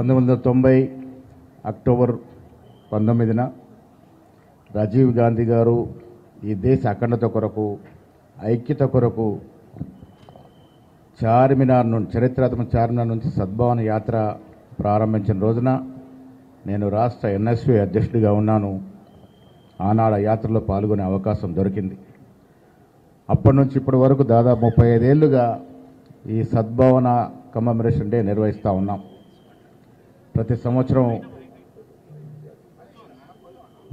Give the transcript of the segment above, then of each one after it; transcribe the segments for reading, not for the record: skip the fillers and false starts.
1990 October 19న Rajiv Gandhi గారు ఈ దేశ అఖండత కొరకు ఐక్యత కొరకు చార్మినార్ నుండి చరిత్రాత్మక చార్మినార్ నుంచి సద్భావన యాత్ర ప్రారంభించిన రోజున నేను రాష్ట్ర ఎన్ఎస్యు అధ్యక్షుడిగా ఉన్నాను. ఆనాడు యాత్రలో పాల్గొనే అవకాశం దొరికింది. అప్పటి నుంచి ఇప్పటి వరకు దాదాపు 35 ఏళ్ళుగా ఈ సద్భావన కమెమరేషన్ డే నిర్వహిస్తూ ఉన్నాం. ప్రతి సంవత్సరం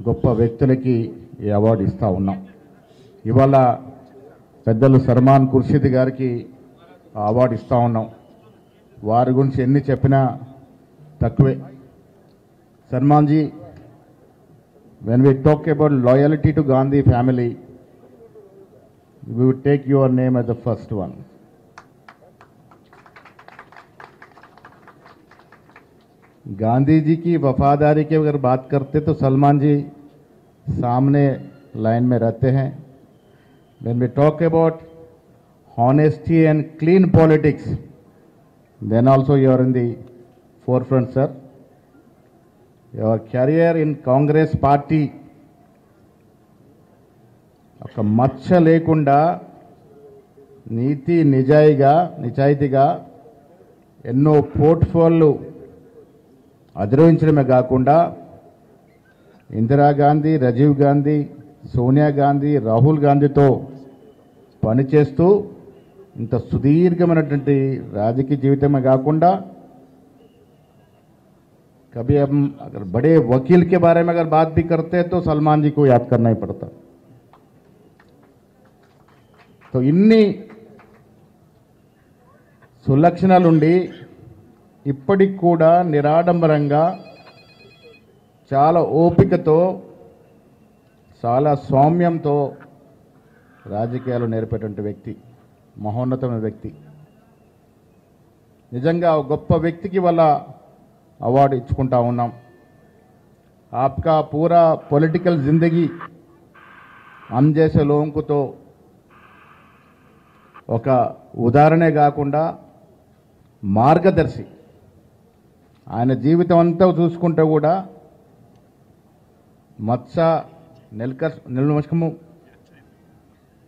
గొప్ప వ్యక్తులకి ఈ అవార్డు ఇస్తూ ఉన్నాం. ఇవాళ పెద్దలు సల్మాన్ ఖుర్షిద్ గారికి అవార్డు ఇస్తూ ఉన్నాం. వారి గురించి ఎన్ని చెప్పినా తక్కువే. Salman ji, when we talk about loyalty to Gandhi family, we would take your name as the first one. Gandhi ji की वफादारी की अगर बात करते तो सलमान जी सामने लाइन में रहते हैं. When we talk about honesty and clean politics, then also you are in the forefront, sir. Your career in Congress party ఒక మచ్చ లేకుండా నీతి నిజాయితీగా ఎన్నో పోర్ట్ఫోలియోలు అధిరోహించడమే కాకుండా ఇందిరాగాంధీ, రాజీవ్ గాంధీ, సోనియా గాంధీ, రాహుల్ గాంధీతో పనిచేస్తూ ఇంత సుదీర్ఘమైనటువంటి రాజకీయ జీవితమే కాకుండా कभी हम अगर बड़े वकील के बारे में अगर बात भी करते हैं तो सलमान जी को याद करना ही पड़ता. तो इन्नी సులక్షణాలుండి ఇప్పటికి కూడా నిరాడంబరంగా చాలా ఓపికతో చాలా సౌమ్యంతో రాజకీయాలు నేర్పేటువంటి వ్యక్తి, మహోన్నతమైన వ్యక్తి. నిజంగా గొప్ప వ్యక్తికి వల్ల अवार्ड इच्छुకుంటా ఉన్నాం. आपका पूरा पॉलिटिकल जिंदगी हम जैसे लोगों को तो ఒక ఉదాహరణే కాకుండా మార్గదర్శి. ఆయన జీవితం అంతా చూసుకుంటే కూడా మత్స నిర్లక్ష్యము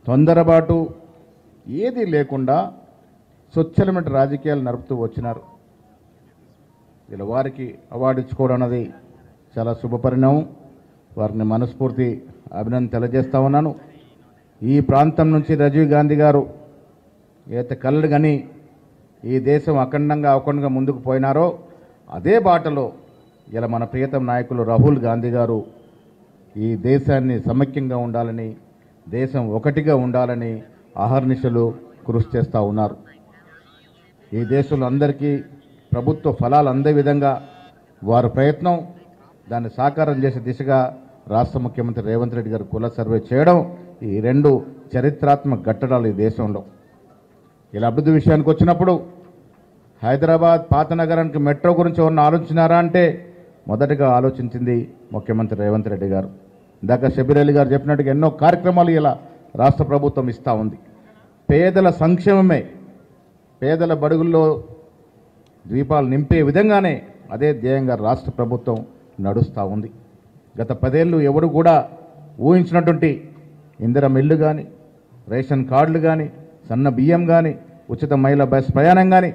తొందరపాటు ఏది లేకుండా స్వచ్ఛమైన రాజకీయాలు నడుపుతూ వచ్చినారు. ఇలా వారికి అవార్డు ఇచ్చుకోవడం అన్నది చాలా శుభపరిణామం. వారిని మనస్ఫూర్తి అభినందన తెలియజేస్తా ఉన్నాను. ఈ ప్రాంతం నుంచి రాజీవ్ గాంధీ గారు ఏదైతే కలలు కానీ ఈ దేశం అఖండంగా ముందుకు పోయినారో అదే బాటలో ఇలా మన ప్రియతమ నాయకులు రాహుల్ గాంధీ గారు ఈ దేశాన్ని సమైక్యంగా ఉండాలని, దేశం ఒకటిగా ఉండాలని అహర్నిశలు కృషి చేస్తూ ఉన్నారు. ఈ దేశంలో అందరికీ ప్రభుత్వ ఫలాలు అందే విధంగా వారి ప్రయత్నం, దాన్ని సాకారం చేసే దిశగా రాష్ట్ర ముఖ్యమంత్రి రేవంత్ రెడ్డి గారు కుల సర్వే చేయడం ఈ రెండు చరిత్రాత్మక ఘట్టడాలు ఈ దేశంలో. ఇలా అభివృద్ధి విషయానికి వచ్చినప్పుడు హైదరాబాద్ పాత నగరానికి మెట్రో గురించి ఎవరిని ఆలోచించినారా అంటే మొదటగా ఆలోచించింది ముఖ్యమంత్రి రేవంత్ రెడ్డి గారు. ఇందాక షబీర్ అలీ గారు చెప్పినట్టుగా ఎన్నో కార్యక్రమాలు ఇలా రాష్ట్ర ప్రభుత్వం ఇస్తూ ఉంది. పేదల సంక్షేమమే, పేదల బడుగుల్లో ద్వీపాలు నింపే విధంగానే అదే ధ్యేయంగా రాష్ట్ర ప్రభుత్వం నడుస్తూ ఉంది. గత 10 ఏళ్ళు ఎవరు కూడా ఊహించినటువంటి ఇందిరమ్మ ఇల్లు కానీ, రేషన్ కార్డులు కానీ, సన్న బియ్యం కానీ, ఉచిత మహిళా బస్ ప్రయాణం కానీ,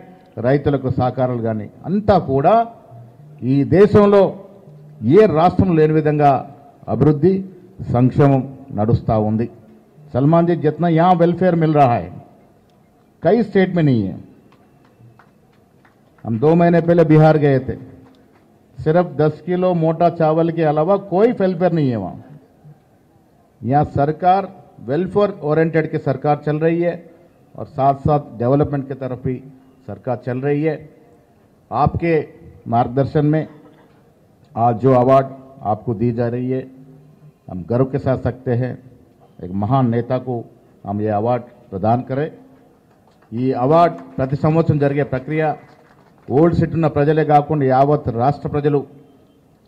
రైతులకు సహకారాలు కానీ అంతా కూడా ఈ దేశంలో ఏ రాష్ట్రం లేని విధంగా అభివృద్ధి సంక్షేమం నడుస్తూ ఉంది. సల్మాన్ జీ जितना यहाँ वेलफेयर मिल रहा है कई स्टेट में नहीं है. हम 2 महीने पहले बिहार गए थे. सिर्फ 10 किलो मोटा चावल के अलावा कोई वेलफेयर नहीं है वहाँ. यहाँ सरकार वेलफेयर ओरिएंटेड की सरकार चल रही है और साथ साथ डेवलपमेंट की तरफ भी सरकार चल रही है. आपके मार्गदर्शन में आज जो अवार्ड आपको दी जा रही है, हम गर्व के साथ सकते हैं एक महान नेता को हम ये अवार्ड प्रदान करें. ఈ అవార్డ్ ప్రతి సంవత్సరం జరిగే ప్రక్రియ ఓల్డ్ సిటీ ఉన్న ప్రజలే కాకుండా యావత్ రాష్ట్ర ప్రజలు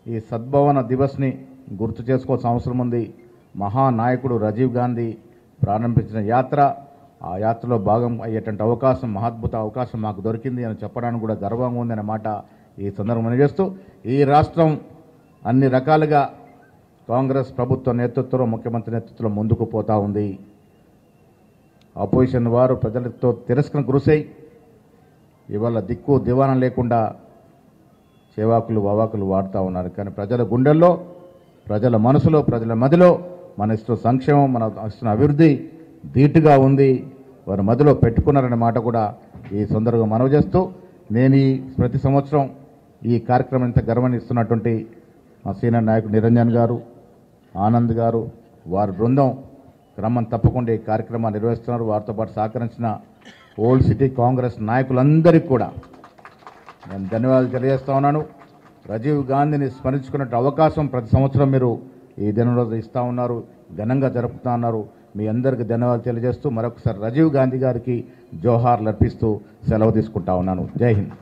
ఈ సద్భావన దివస్ని గుర్తు చేసుకోవాల్సిన అవసరం ఉంది. మహానాయకుడు రాజీవ్ గాంధీ ప్రారంభించిన యాత్ర, ఆ యాత్రలో భాగం అయ్యేటువంటి అవకాశం, మహాద్భుత అవకాశం మాకు దొరికింది అని చెప్పడానికి కూడా గర్వంగా ఉందనే మాట ఈ సందర్భం చేస్తూ ఈ రాష్ట్రం అన్ని రకాలుగా కాంగ్రెస్ ప్రభుత్వ నేతృత్వంలో ముఖ్యమంత్రి నేతృత్వంలో ముందుకు పోతా ఉంది. అపోజిషన్ వారు ప్రజలతో తిరస్కరణ గురిసై ఇవాళ దిక్కు దివాణం లేకుండా చేవాకులు వావాకులు వాడుతూ ఉన్నారు. కానీ ప్రజల గుండెల్లో, ప్రజల మనసులో, ప్రజల మదిలో మన ఇష్టం సంక్షేమం, మన ఇష్టం అభివృద్ధి ధీటుగా ఉంది. వారు మదిలో పెట్టుకున్నారనే మాట కూడా ఈ సందర్భంగా మనవి చేస్తూ, నేను ఈ ప్రతి సంవత్సరం ఈ కార్యక్రమం ఇంత గర్వాన్ని ఇస్తున్నటువంటి మా సీనియర్ నాయకుడు నిరంజన్ గారు, ఆనంద్ గారు, వారి బృందం క్రమం తప్పకుండా ఈ కార్యక్రమాన్ని నిర్వహిస్తున్నారు. వారితో పాటు సహకరించిన ఓల్డ్ సిటీ కాంగ్రెస్ నాయకులందరికీ కూడా నేను ధన్యవాదాలు తెలియజేస్తా ఉన్నాను. రాజీవ్ గాంధీని స్మరించుకునే అవకాశం ప్రతి సంవత్సరం మీరు ఈ దినం రోజు ఇస్తూ ఉన్నారు, ఘనంగా జరుపుతూ ఉన్నారు. మీ అందరికీ ధన్యవాదాలు తెలియజేస్తూ మరొకసారి రాజీవ్ గాంధీ గారికి జోహార్లు అర్పిస్తూ సెలవు తీసుకుంటా ఉన్నాను. జై హింద్.